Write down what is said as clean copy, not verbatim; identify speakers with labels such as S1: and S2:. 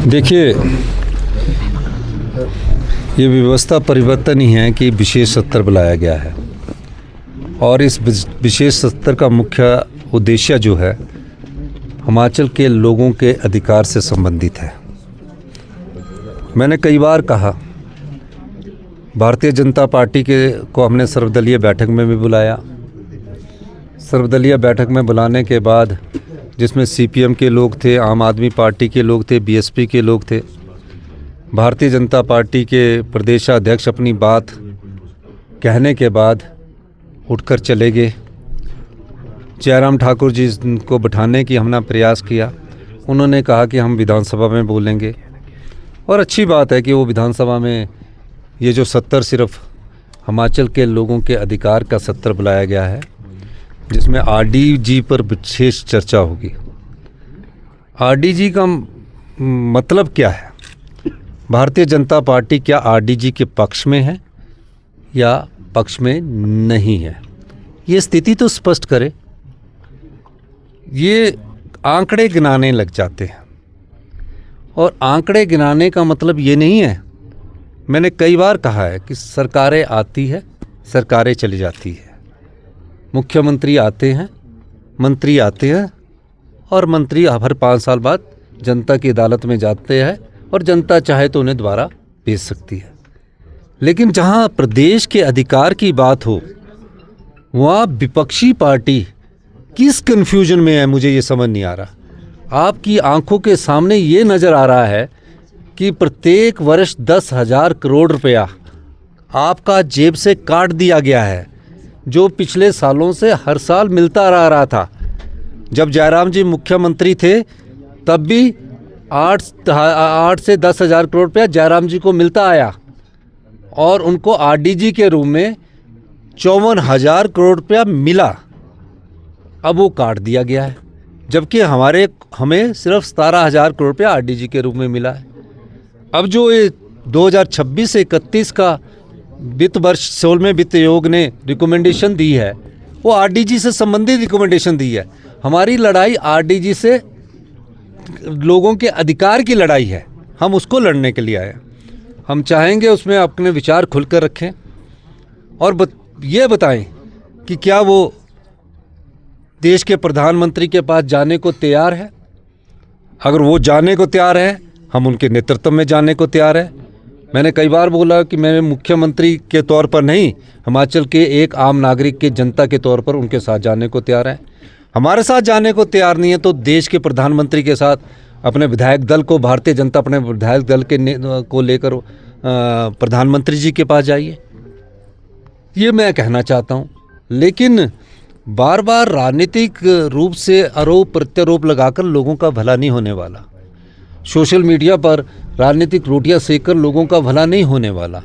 S1: देखिए, ये व्यवस्था परिवर्तन ही है कि विशेष सत्र बुलाया गया है और इस विशेष सत्र का मुख्य उद्देश्य जो है हिमाचल के लोगों के अधिकार से संबंधित है। मैंने कई बार कहा, भारतीय जनता पार्टी को हमने सर्वदलीय बैठक में भी बुलाया। सर्वदलीय बैठक में बुलाने के बाद जिसमें सीपीएम के लोग थे, आम आदमी पार्टी के लोग थे, बीएसपी के लोग थे, भारतीय जनता पार्टी के प्रदेशाध्यक्ष अपनी बात कहने के बाद उठकर चले गए। जयराम ठाकुर जी को बिठाने की हमने प्रयास किया। उन्होंने कहा कि हम विधानसभा में बोलेंगे और अच्छी बात है कि वो विधानसभा में ये जो सत्र सिर्फ हिमाचल के लोगों के अधिकार का सत्र बुलाया गया है, जिसमें आरडीजी पर विशेष चर्चा होगी। आरडीजी का मतलब क्या है? भारतीय जनता पार्टी क्या आरडीजी के पक्ष में है या पक्ष में नहीं है? ये स्थिति तो स्पष्ट करे। ये आंकड़े गिनाने लग जाते हैं और आंकड़े गिनाने का मतलब ये नहीं है। मैंने कई बार कहा है कि सरकारें आती है, सरकारें चली जाती है, मुख्यमंत्री आते हैं, मंत्री आते हैं और मंत्री हर 5 साल बाद जनता की अदालत में जाते हैं और जनता चाहे तो उन्हें दोबारा भेज सकती है। लेकिन जहां प्रदेश के अधिकार की बात हो, वहाँ विपक्षी पार्टी किस कन्फ्यूजन में है, मुझे ये समझ नहीं आ रहा। आपकी आंखों के सामने ये नज़र आ रहा है कि प्रत्येक वर्ष 10,000 करोड़ रुपया आपका जेब से काट दिया गया है, जो पिछले सालों से हर साल मिलता रहा था। जब जयराम जी मुख्यमंत्री थे तब भी 8 से 10,000 करोड़ रुपया जयराम जी को मिलता आया और उनको आरडीजी के रूप में 54,000 करोड़ रुपया मिला। अब वो काट दिया गया है, जबकि हमें सिर्फ 17,000 करोड़ रुपया आरडीजी के रूप में मिला है। अब जो ये 2026 से 31 का वित्त वर्ष 16वें वित्त आयोग ने रिकमेंडेशन दी है, वो आरडीजी से संबंधित रिकमेंडेशन दी है। हमारी लड़ाई आरडीजी से लोगों के अधिकार की लड़ाई है, हम उसको लड़ने के लिए आए। हम चाहेंगे उसमें अपने विचार खुलकर रखें और ये बताएं कि क्या वो देश के प्रधानमंत्री के पास जाने को तैयार है। अगर वो जाने को तैयार है, हम उनके नेतृत्व में जाने को तैयार है। मैंने कई बार बोला कि मैं मुख्यमंत्री के तौर पर नहीं, हिमाचल के एक आम नागरिक के जनता के तौर पर उनके साथ जाने को तैयार है। हमारे साथ जाने को तैयार नहीं है तो देश के प्रधानमंत्री के साथ अपने विधायक दल को, भारतीय जनता अपने विधायक दल को लेकर प्रधानमंत्री जी के पास जाइए, ये मैं कहना चाहता हूँ। लेकिन बार बार राजनीतिक रूप से आरोप प्रत्यारोप लगाकर लोगों का भला नहीं होने वाला। सोशल मीडिया पर राजनीतिक रोटियां सेककर लोगों का भला नहीं होने वाला।